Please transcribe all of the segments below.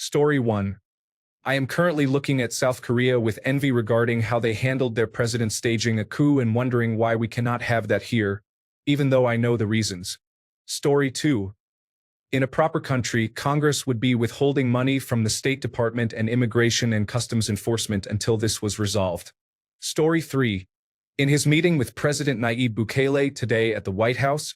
Story 1. I am currently looking at South Korea with envy regarding how they handled their president staging a coup and wondering why we cannot have that here, even though I know the reasons. Story 2. In a proper country, Congress would be withholding money from the State Department and Immigration and Customs Enforcement until this was resolved. Story 3. In his meeting with President Nayib Bukele today at the White House,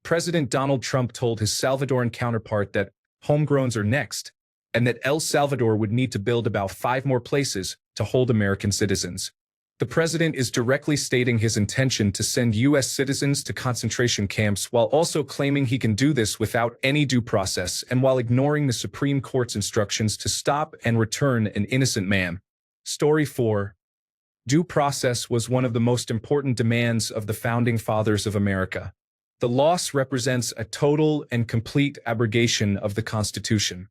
President Donald Trump told his Salvadoran counterpart that homegrowns are next, and that El Salvador would need to build about 5 more places to hold American citizens. The president is directly stating his intention to send U.S. citizens to concentration camps while also claiming he can do this without any due process and while ignoring the Supreme Court's instructions to stop and return an innocent man. Story 4. Due process was one of the most important demands of the Founding Fathers of America. The loss represents a total and complete abrogation of the Constitution.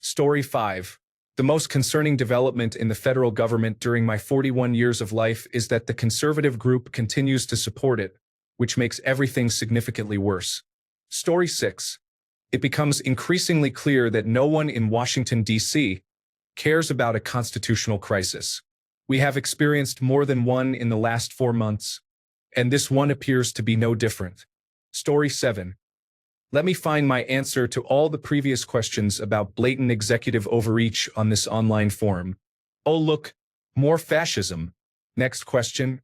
Story 5. The most concerning development in the federal government during my 41 years of life is that the conservative group continues to support it, which makes everything significantly worse. Story 6. It becomes increasingly clear that no one in Washington, D.C. cares about a constitutional crisis. We have experienced more than one in the last 4 months, and this one appears to be no different. Story 7. Let me find my answer to all the previous questions about blatant executive overreach on this online forum. Oh look, more fascism. Next question.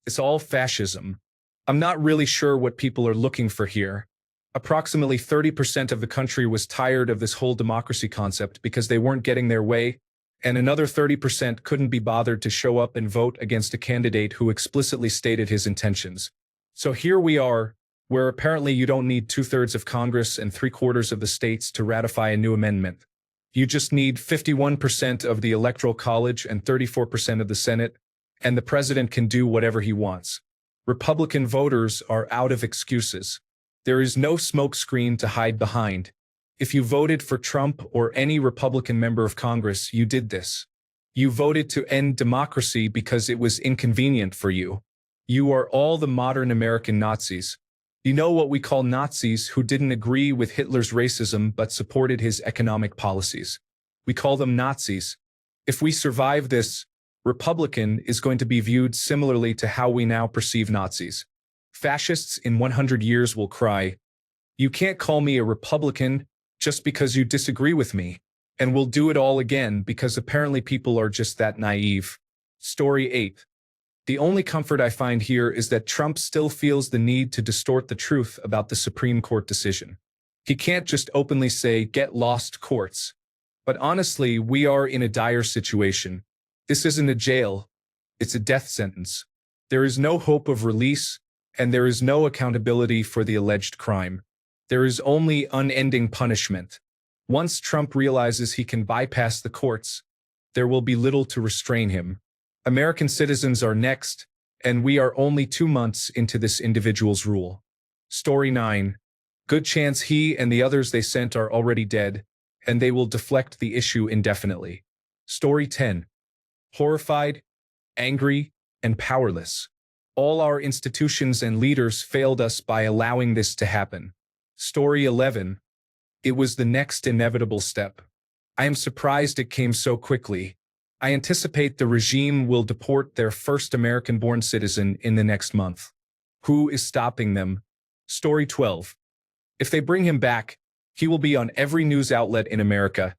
It's all fascism. I'm not really sure what people are looking for here. Approximately 30% of the country was tired of this whole democracy concept because they weren't getting their way, and another 30% couldn't be bothered to show up and vote against a candidate who explicitly stated his intentions. So here we are, where apparently you don't need 2/3 of Congress and 3/4 of the states to ratify a new amendment. You just need 51% of the Electoral College and 34% of the Senate, and the president can do whatever he wants. Republican voters are out of excuses. There is no smokescreen to hide behind. If you voted for Trump or any Republican member of Congress, you did this. You voted to end democracy because it was inconvenient for you. You are all the modern American Nazis. You know what we call Nazis who didn't agree with Hitler's racism but supported his economic policies. We call them Nazis. If we survive this, Republican is going to be viewed similarly to how we now perceive Nazis. Fascists in 100 years will cry, "You can't call me a Republican just because you disagree with me," and we'll do it all again because apparently people are just that naive. Story 8. The only comfort I find here is that Trump still feels the need to distort the truth about the Supreme Court decision. He can't just openly say, "Get lost, courts." But honestly, we are in a dire situation. This isn't a jail. It's a death sentence. There is no hope of release, and there is no accountability for the alleged crime. There is only unending punishment. Once Trump realizes he can bypass the courts, there will be little to restrain him. American citizens are next, and we are only 2 months into this individual's rule. Story 9. Good chance he and the others they sent are already dead, and they will deflect the issue indefinitely. Story 10. Horrified, angry, and powerless. All our institutions and leaders failed us by allowing this to happen. Story 11. It was the next inevitable step. I am surprised it came so quickly. I anticipate the regime will deport their first American-born citizen in the next month. Who is stopping them? Story 12. If they bring him back, he will be on every news outlet in America,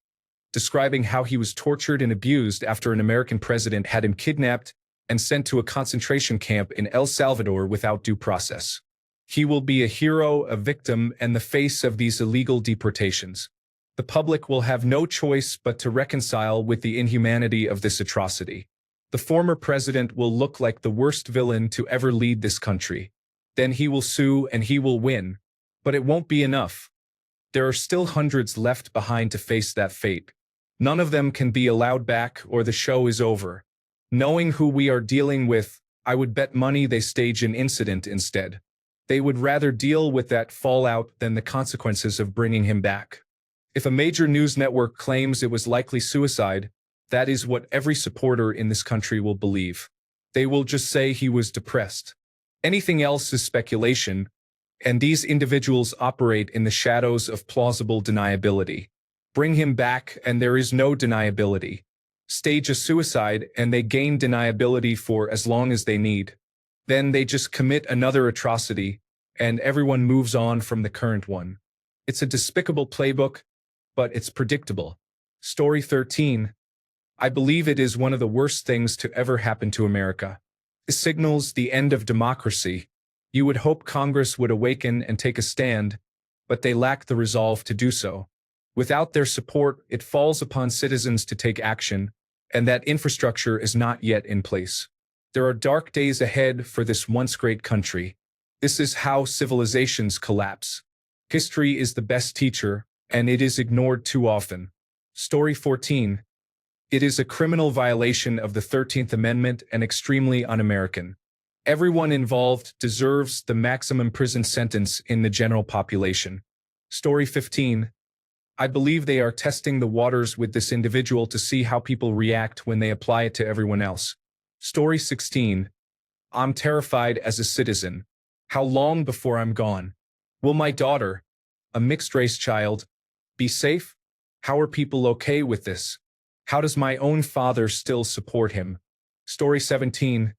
describing how he was tortured and abused after an American president had him kidnapped and sent to a concentration camp in El Salvador without due process. He will be a hero, a victim, and the face of these illegal deportations. The public will have no choice but to reconcile with the inhumanity of this atrocity. The former president will look like the worst villain to ever lead this country. Then he will sue and he will win. But it won't be enough. There are still hundreds left behind to face that fate. None of them can be allowed back or the show is over. Knowing who we are dealing with, I would bet money they stage an incident instead. They would rather deal with that fallout than the consequences of bringing him back. If a major news network claims it was likely suicide, that is what every supporter in this country will believe. They will just say he was depressed. Anything else is speculation, and these individuals operate in the shadows of plausible deniability. Bring him back and there is no deniability. Stage a suicide and they gain deniability for as long as they need. Then they just commit another atrocity and everyone moves on from the current one. It's a despicable playbook, but it's predictable. Story 13. I believe it is one of the worst things to ever happen to America. It signals the end of democracy. You would hope Congress would awaken and take a stand, but they lack the resolve to do so. Without their support, it falls upon citizens to take action, and that infrastructure is not yet in place. There are dark days ahead for this once great country. This is how civilizations collapse. History is the best teacher, and it is ignored too often. Story 14. It is a criminal violation of the 13th Amendment and extremely un-American. Everyone involved deserves the maximum prison sentence in the general population. Story 15. I believe they are testing the waters with this individual to see how people react when they apply it to everyone else. Story 16. I'm terrified as a citizen. How long before I'm gone? Will my daughter, a mixed-race child, be safe? How are people okay with this? How does my own father still support him? Story 17.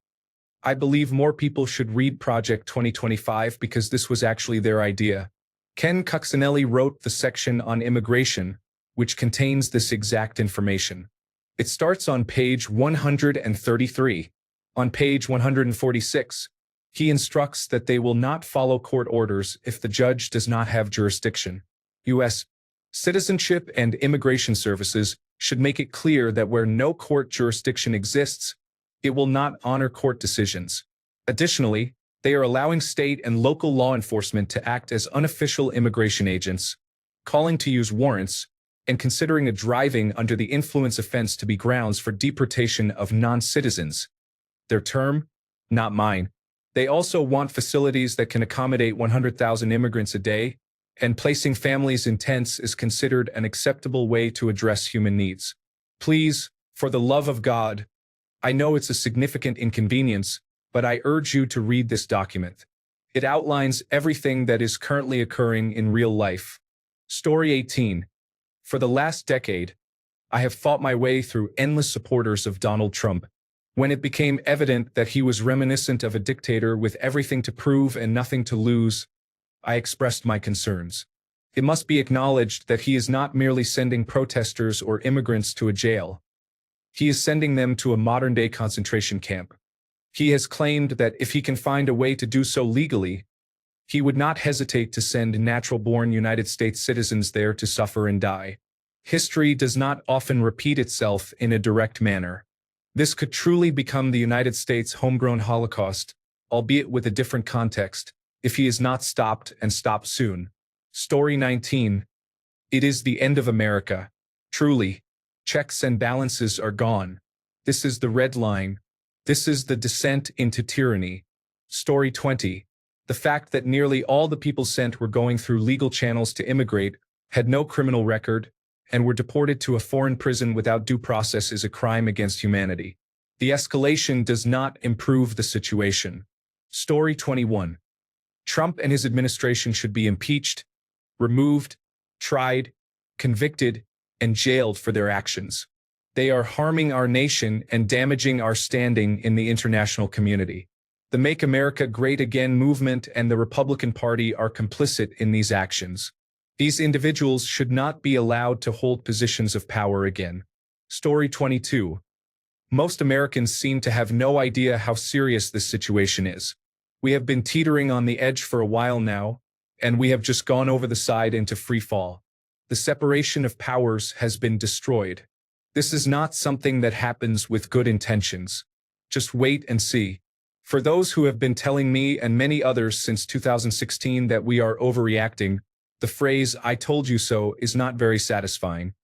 I believe more people should read Project 2025 because this was actually their idea. Ken Cuccinelli wrote the section on immigration, which contains this exact information. It starts on page 133. On page 146, he instructs that they will not follow court orders if the judge does not have jurisdiction. U.S. Citizenship and Immigration Services should make it clear that where no court jurisdiction exists, it will not honor court decisions. Additionally, they are allowing state and local law enforcement to act as unofficial immigration agents, calling to use warrants, and considering a driving under the influence offense to be grounds for deportation of non-citizens. Their term? Not mine. They also want facilities that can accommodate 100,000 immigrants a day, and placing families in tents is considered an acceptable way to address human needs. Please, for the love of God, I know it's a significant inconvenience, but I urge you to read this document. It outlines everything that is currently occurring in real life. Story 18. For the last decade, I have fought my way through endless supporters of Donald Trump. When it became evident that he was reminiscent of a dictator with everything to prove and nothing to lose, I expressed my concerns. It must be acknowledged that he is not merely sending protesters or immigrants to a jail. He is sending them to a modern-day concentration camp. He has claimed that if he can find a way to do so legally, he would not hesitate to send natural-born United States citizens there to suffer and die. History does not often repeat itself in a direct manner. This could truly become the United States' homegrown Holocaust, albeit with a different context, if he is not stopped and stopped soon. Story 19. It is the end of America. Truly. Checks and balances are gone. This is the red line. This is the descent into tyranny. Story 20. The fact that nearly all the people sent were going through legal channels to immigrate, had no criminal record, and were deported to a foreign prison without due process is a crime against humanity. The escalation does not improve the situation. Story 21. Trump and his administration should be impeached, removed, tried, convicted, and jailed for their actions. They are harming our nation and damaging our standing in the international community. The Make America Great Again movement and the Republican Party are complicit in these actions. These individuals should not be allowed to hold positions of power again. Story 22. Most Americans seem to have no idea how serious this situation is. We have been teetering on the edge for a while now, and we have just gone over the side into free fall. The separation of powers has been destroyed. This is not something that happens with good intentions. Just wait and see. For those who have been telling me and many others since 2016 that we are overreacting, the phrase "I told you so" is not very satisfying.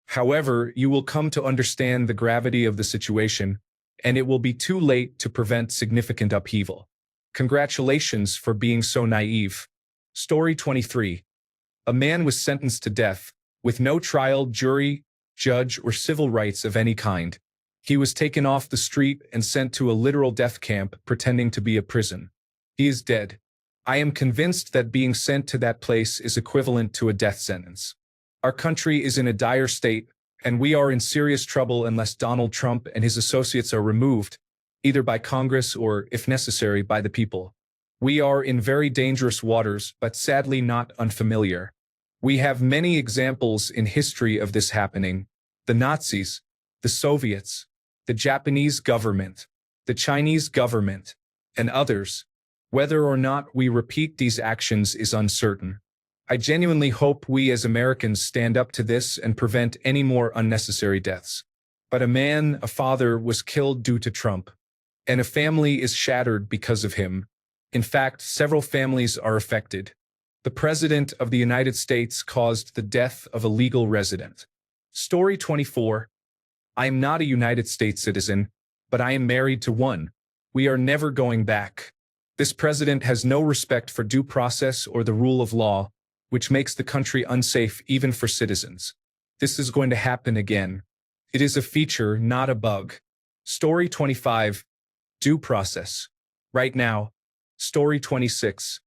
However, you will come to understand the gravity of the situation, and it will be too late to prevent significant upheaval. Congratulations for being so naive. Story 23. A man was sentenced to death, with no trial, jury, judge, or civil rights of any kind. He was taken off the street and sent to a literal death camp pretending to be a prison. He is dead. I am convinced that being sent to that place is equivalent to a death sentence. Our country is in a dire state, and we are in serious trouble unless Donald Trump and his associates are removed, either by Congress or, if necessary, by the people. We are in very dangerous waters, but sadly not unfamiliar. We have many examples in history of this happening: the Nazis, the Soviets, the Japanese government, the Chinese government, and others. Whether or not we repeat these actions is uncertain. I genuinely hope we as Americans stand up to this and prevent any more unnecessary deaths. But a father, was killed due to Trump, and a family is shattered because of him. In fact, several families are affected. The President of the United States caused the death of a legal resident. Story 24. I am not a United States citizen, but I am married to one. We are never going back. This president has no respect for due process or the rule of law, which makes the country unsafe even for citizens. This is going to happen again. It is a feature, not a bug. Story 25. Due process. Right now. Story 26.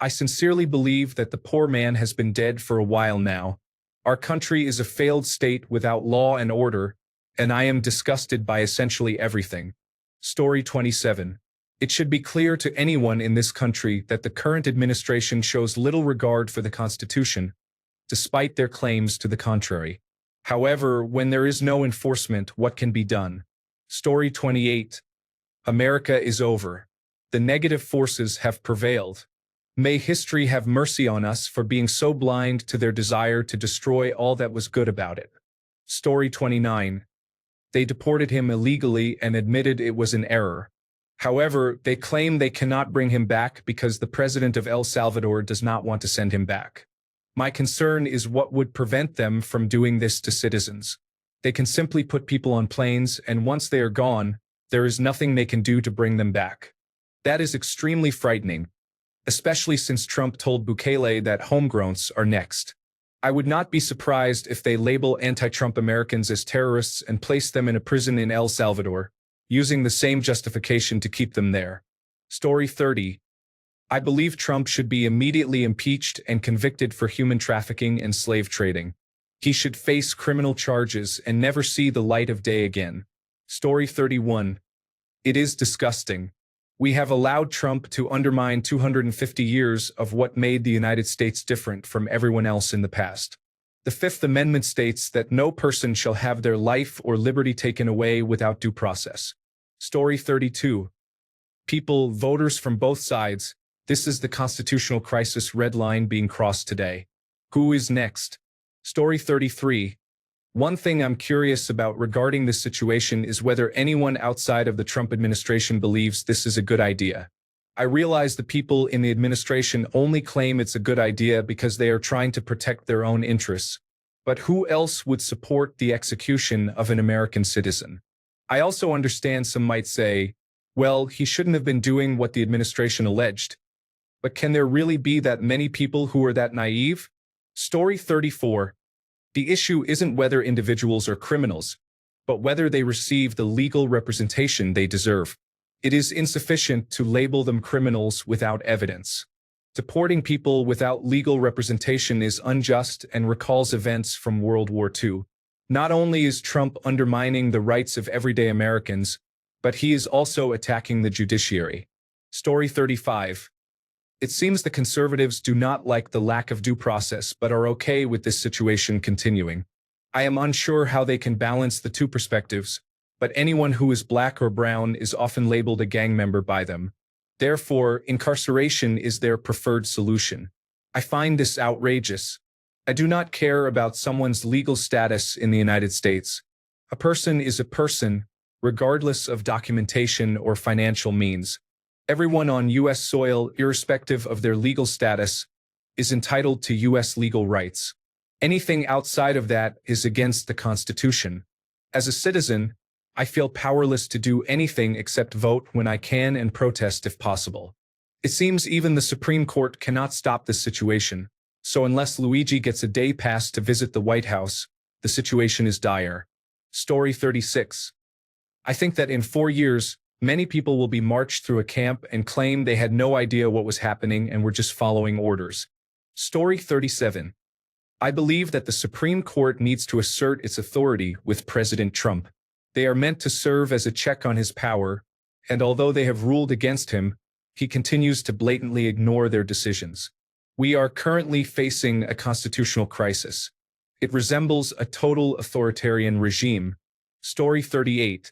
I sincerely believe that the poor man has been dead for a while now. Our country is a failed state without law and order, and I am disgusted by essentially everything. Story 27. It should be clear to anyone in this country that the current administration shows little regard for the Constitution, despite their claims to the contrary. However, when there is no enforcement, what can be done? Story 28. America is over. The negative forces have prevailed. May history have mercy on us for being so blind to their desire to destroy all that was good about it. Story 29. They deported him illegally and admitted it was an error. However, they claim they cannot bring him back because the president of El Salvador does not want to send him back. My concern is what would prevent them from doing this to citizens. They can simply put people on planes, and once they are gone, there is nothing they can do to bring them back. That is extremely frightening, especially since Trump told Bukele that homegrowns are next. I would not be surprised if they label anti-Trump Americans as terrorists and place them in a prison in El Salvador, using the same justification to keep them there. Story 30. I believe Trump should be immediately impeached and convicted for human trafficking and slave trading. He should face criminal charges and never see the light of day again. Story 31. It is disgusting. We have allowed Trump to undermine 250 years of what made the United States different from everyone else in the past. The Fifth Amendment states that no person shall have their life or liberty taken away without due process. Story 32. People, voters from both sides, this is the constitutional crisis red line being crossed today. Who is next? Story 33. One thing I'm curious about regarding this situation is whether anyone outside of the Trump administration believes this is a good idea. I realize the people in the administration only claim it's a good idea because they are trying to protect their own interests. But who else would support the execution of an American citizen? I also understand some might say, well, he shouldn't have been doing what the administration alleged. But can there really be that many people who are that naive? Story 34. The issue isn't whether individuals are criminals, but whether they receive the legal representation they deserve. It is insufficient to label them criminals without evidence. Deporting people without legal representation is unjust and recalls events from World War II. Not only is Trump undermining the rights of everyday Americans, but he is also attacking the judiciary. Story 35. It seems the conservatives do not like the lack of due process but are okay with this situation continuing. I am unsure how they can balance the two perspectives, but anyone who is black or brown is often labeled a gang member by them. Therefore, incarceration is their preferred solution. I find this outrageous. I do not care about someone's legal status in the United States. A person is a person, regardless of documentation or financial means. Everyone on U.S. soil, irrespective of their legal status, is entitled to U.S. legal rights. Anything outside of that is against the Constitution. As a citizen, I feel powerless to do anything except vote when I can and protest if possible. It seems even the Supreme Court cannot stop this situation, so unless Luigi gets a day pass to visit the White House, the situation is dire. Story 36. I think that in 4 years, many people will be marched through a camp and claim they had no idea what was happening and were just following orders. Story 37. I believe that the Supreme Court needs to assert its authority with President Trump. They are meant to serve as a check on his power, and although they have ruled against him, he continues to blatantly ignore their decisions. We are currently facing a constitutional crisis. It resembles a total authoritarian regime. Story 38.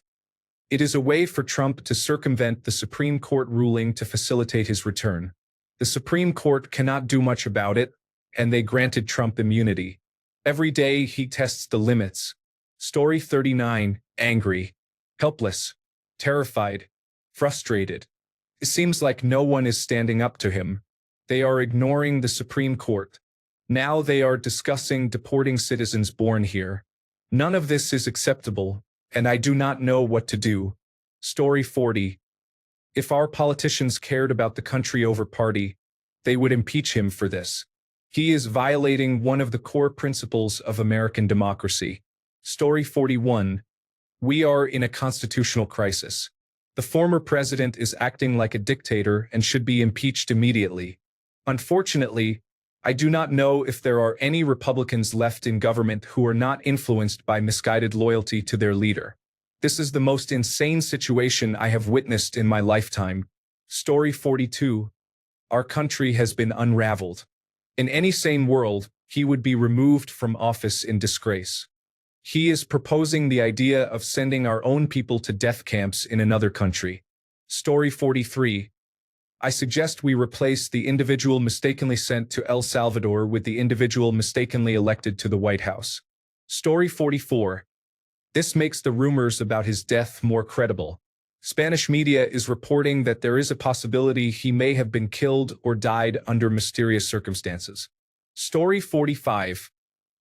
It is a way for Trump to circumvent the Supreme Court ruling to facilitate his return. The Supreme Court cannot do much about it, and they granted Trump immunity. Every day he tests the limits. Story 39. Angry, helpless, terrified, frustrated. It seems like no one is standing up to him. They are ignoring the Supreme Court. Now they are discussing deporting citizens born here. None of this is acceptable, and I do not know what to do. Story 40. If our politicians cared about the country over party, they would impeach him for this. He is violating one of the core principles of American democracy. Story 41. We are in a constitutional crisis. The former president is acting like a dictator and should be impeached immediately. Unfortunately, I do not know if there are any Republicans left in government who are not influenced by misguided loyalty to their leader. This is the most insane situation I have witnessed in my lifetime. Story 42. Our country has been unraveled. In any sane world, he would be removed from office in disgrace. He is proposing the idea of sending our own people to death camps in another country. Story 43. I suggest we replace the individual mistakenly sent to El Salvador with the individual mistakenly elected to the White House. Story 44. This makes the rumors about his death more credible. Spanish media is reporting that there is a possibility he may have been killed or died under mysterious circumstances. Story 45.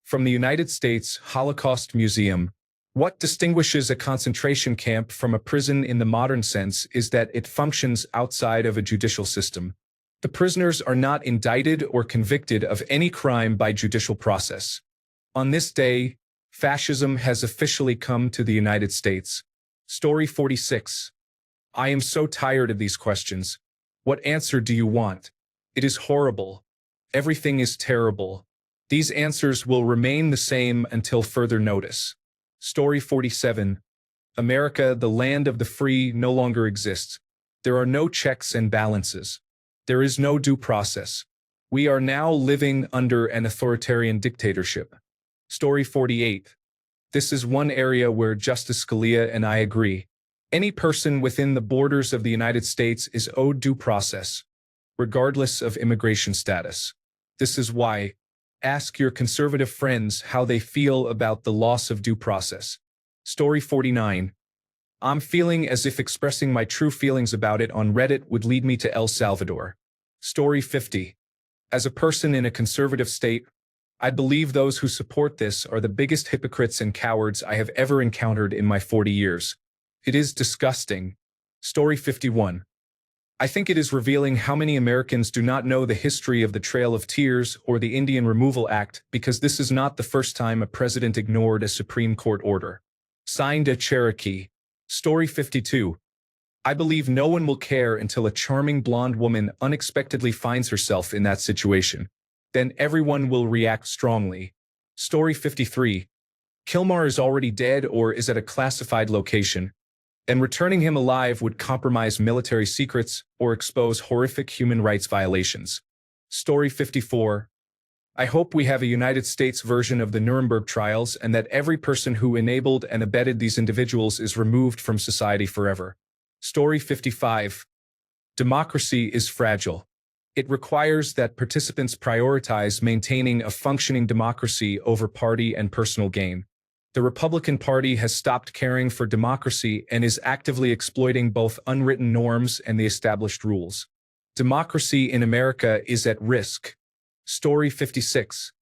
From the United States Holocaust Museum. What distinguishes a concentration camp from a prison in the modern sense is that it functions outside of a judicial system. The prisoners are not indicted or convicted of any crime by judicial process. On this day, fascism has officially come to the United States. Story 46. I am so tired of these questions. What answer do you want? It is horrible. Everything is terrible. These answers will remain the same until further notice. Story 47. America, the land of the free, no longer exists. There are no checks and balances. There is no due process. We are now living under an authoritarian dictatorship. Story 48. This is one area where Justice Scalia and I agree. Any person within the borders of the United States is owed due process, regardless of immigration status. This is why, ask your conservative friends how they feel about the loss of due process. Story 49. I'm feeling as if expressing my true feelings about it on Reddit would lead me to El Salvador. Story 50. As a person in a conservative state, I believe those who support this are the biggest hypocrites and cowards I have ever encountered in my 40 years. It is disgusting. Story 51. I think it is revealing how many Americans do not know the history of the Trail of Tears or the Indian Removal Act, because this is not the first time a president ignored a Supreme Court order. Signed, a Cherokee. Story 52. I believe no one will care until a charming blonde woman unexpectedly finds herself in that situation. Then everyone will react strongly. Story 53. Kilmar is already dead or is at a classified location, and returning him alive would compromise military secrets or expose horrific human rights violations. Story 54. I hope we have a United States version of the Nuremberg trials and that every person who enabled and abetted these individuals is removed from society forever. Story 55. Democracy is fragile. It requires that participants prioritize maintaining a functioning democracy over party and personal gain. The Republican Party has stopped caring for democracy and is actively exploiting both unwritten norms and the established rules. Democracy in America is at risk. Story 56.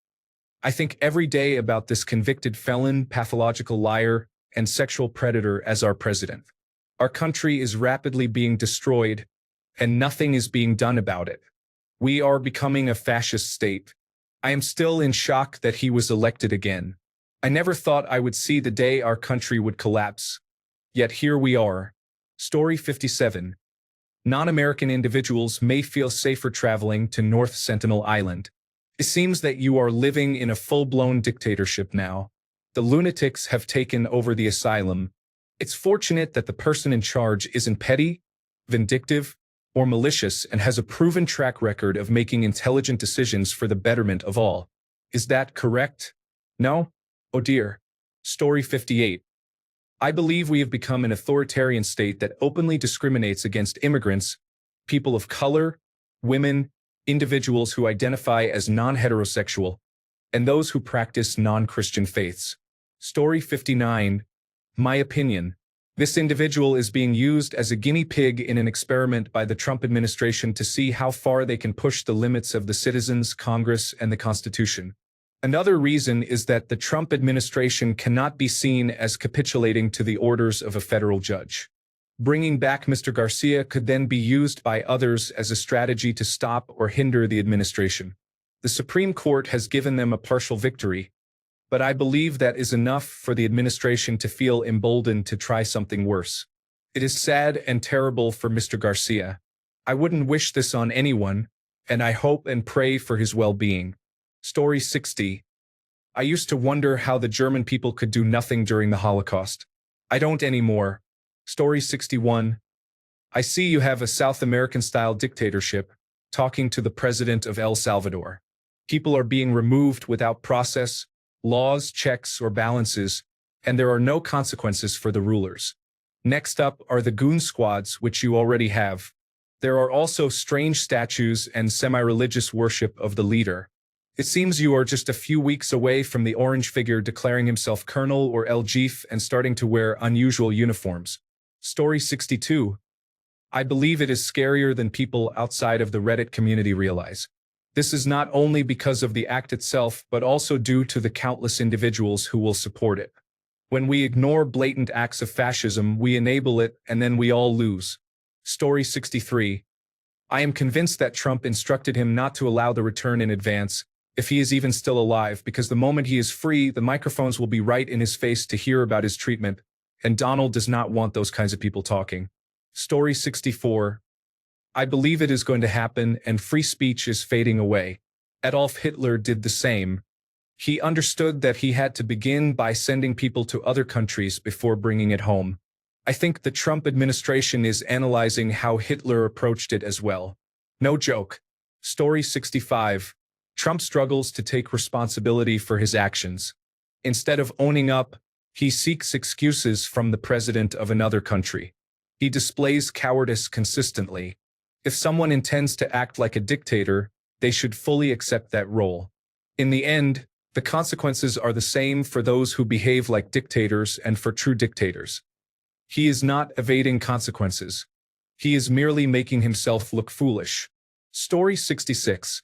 I think every day about this convicted felon, pathological liar, and sexual predator as our president. Our country is rapidly being destroyed, and nothing is being done about it. We are becoming a fascist state. I am still in shock that he was elected again. I never thought I would see the day our country would collapse. Yet here we are. Story 57. Non-American individuals may feel safer traveling to North Sentinel Island. It seems that you are living in a full-blown dictatorship now. The lunatics have taken over the asylum. It's fortunate that the person in charge isn't petty, vindictive, or malicious and has a proven track record of making intelligent decisions for the betterment of all. Is that correct? No? Oh dear. Story 58. I believe we have become an authoritarian state that openly discriminates against immigrants, people of color, women, individuals who identify as non-heterosexual, and those who practice non-Christian faiths. Story 59. My opinion. This individual is being used as a guinea pig in an experiment by the Trump administration to see how far they can push the limits of the citizens, Congress, and the Constitution. Another reason is that the Trump administration cannot be seen as capitulating to the orders of a federal judge. Bringing back Mr. Garcia could then be used by others as a strategy to stop or hinder the administration. The Supreme Court has given them a partial victory, but I believe that is enough for the administration to feel emboldened to try something worse. It is sad and terrible for Mr. Garcia. I wouldn't wish this on anyone, and I hope and pray for his well-being. Story 60. I used to wonder how the German people could do nothing during the Holocaust. I don't anymore. Story 61. I see you have a South American-style dictatorship, talking to the president of El Salvador. People are being removed without process, laws, checks, or balances, and there are no consequences for the rulers. Next up are the goon squads, which you already have. There are also strange statues and semi-religious worship of the leader. It seems you are just a few weeks away from the orange figure declaring himself Colonel or El Jefe and starting to wear unusual uniforms. Story 62. I believe it is scarier than people outside of the Reddit community realize. This is not only because of the act itself, but also due to the countless individuals who will support it. When we ignore blatant acts of fascism, we enable it, and then we all lose. Story 63. I am convinced that Trump instructed him not to allow the return in advance, if he is even still alive, because the moment he is free, the microphones will be right in his face to hear about his treatment, and Donald does not want those kinds of people talking. Story 64. I believe it is going to happen, and free speech is fading away. Adolf Hitler did the same. He understood that he had to begin by sending people to other countries before bringing it home. I think the Trump administration is analyzing how Hitler approached it as well. No joke. Story 65. Trump struggles to take responsibility for his actions. Instead of owning up, he seeks excuses from the president of another country. He displays cowardice consistently. If someone intends to act like a dictator, they should fully accept that role. In the end, the consequences are the same for those who behave like dictators and for true dictators. He is not evading consequences. He is merely making himself look foolish. Story 66.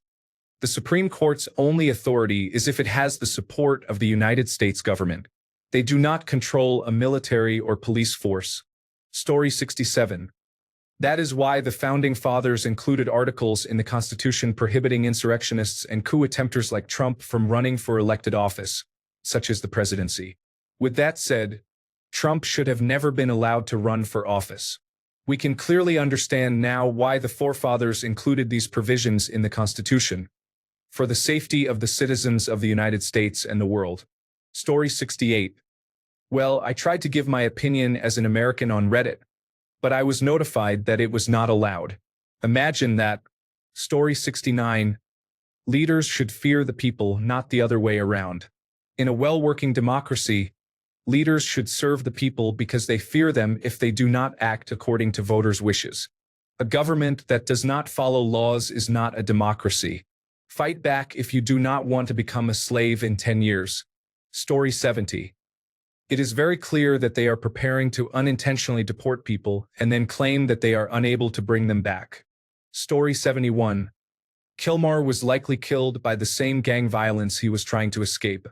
The Supreme Court's only authority is if it has the support of the United States government. They do not control a military or police force. Story 67. That is why the Founding Fathers included articles in the Constitution prohibiting insurrectionists and coup attempters like Trump from running for elected office, such as the presidency. With that said, Trump should have never been allowed to run for office. We can clearly understand now why the forefathers included these provisions in the Constitution. For the safety of the citizens of the United States and the world. Story 68. Well, I tried to give my opinion as an American on Reddit, but I was notified that it was not allowed. Imagine that. Story 69. Leaders should fear the people, not the other way around. In a well-working democracy, leaders should serve the people because they fear them if they do not act according to voters' wishes. A government that does not follow laws is not a democracy. Fight back if you do not want to become a slave in 10 years. Story 70. It is very clear that they are preparing to unintentionally deport people and then claim that they are unable to bring them back. Story 71. Kilmar was likely killed by the same gang violence he was trying to escape.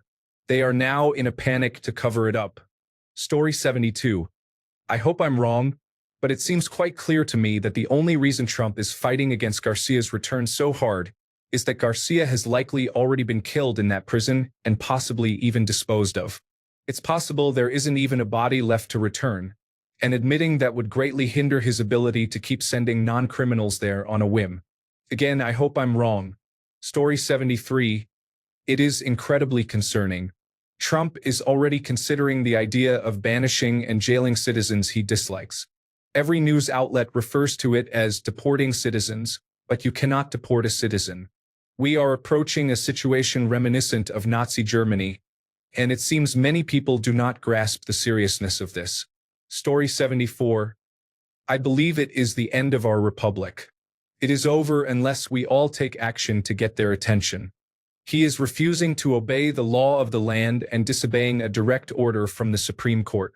They are now in a panic to cover it up. Story 72. I hope I'm wrong, but it seems quite clear to me that the only reason Trump is fighting against Garcia's return so hard is that Garcia has likely already been killed in that prison and possibly even disposed of. It's possible there isn't even a body left to return, and admitting that would greatly hinder his ability to keep sending non-criminals there on a whim. Again, I hope I'm wrong. Story 73. It is incredibly concerning. Trump is already considering the idea of banishing and jailing citizens he dislikes. Every news outlet refers to it as deporting citizens, but you cannot deport a citizen. We are approaching a situation reminiscent of Nazi Germany, and it seems many people do not grasp the seriousness of this. Story 74. I believe it is the end of our republic. It is over unless we all take action to get their attention. He is refusing to obey the law of the land and disobeying a direct order from the Supreme Court.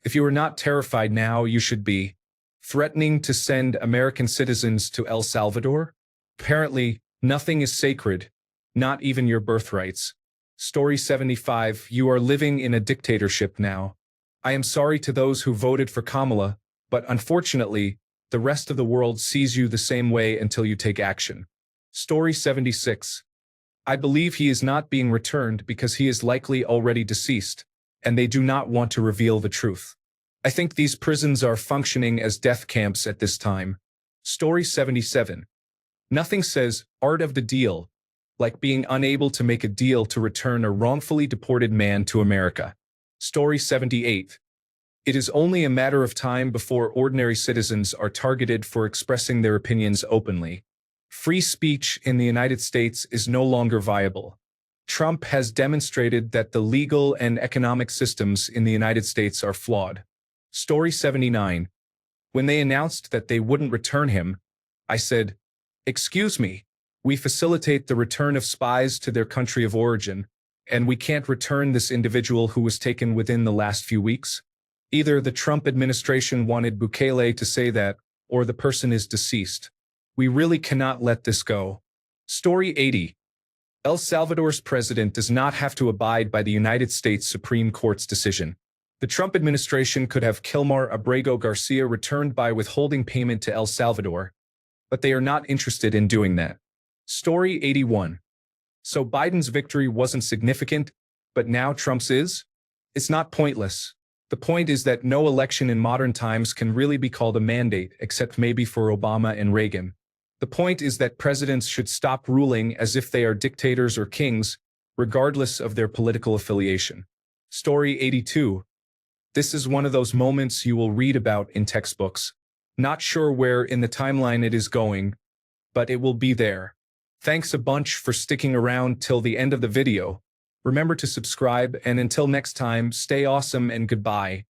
If you are not terrified now, you should be. Threatening to send American citizens to El Salvador? Apparently, nothing is sacred, not even your birthrights. Story 75. You are living in a dictatorship now. I am sorry to those who voted for Kamala, but unfortunately, the rest of the world sees you the same way until you take action. Story 76. I believe he is not being returned because he is likely already deceased, and they do not want to reveal the truth. I think these prisons are functioning as death camps at this time. Story 77. Nothing says art of the deal like being unable to make a deal to return a wrongfully deported man to America. Story 78. It is only a matter of time before ordinary citizens are targeted for expressing their opinions openly. Free speech in the United States is no longer viable. Trump has demonstrated that the legal and economic systems in the United States are flawed. Story 79. When they announced that they wouldn't return him, I said, "Excuse me, we facilitate the return of spies to their country of origin, and we can't return this individual who was taken within the last few weeks." Either the Trump administration wanted Bukele to say that, or the person is deceased. We really cannot let this go. Story 80. El Salvador's president does not have to abide by the United States Supreme Court's decision. The Trump administration could have Kilmar Abrego Garcia returned by withholding payment to El Salvador, but they are not interested in doing that. Story 81. So Biden's victory wasn't significant, but now Trump's is? It's not pointless. The point is that no election in modern times can really be called a mandate, except maybe for Obama and Reagan. The point is that presidents should stop ruling as if they are dictators or kings, regardless of their political affiliation. Story 82. This is one of those moments you will read about in textbooks. Not sure where in the timeline it is going, but it will be there. Thanks a bunch for sticking around till the end of the video. Remember to subscribe, and until next time, stay awesome and goodbye.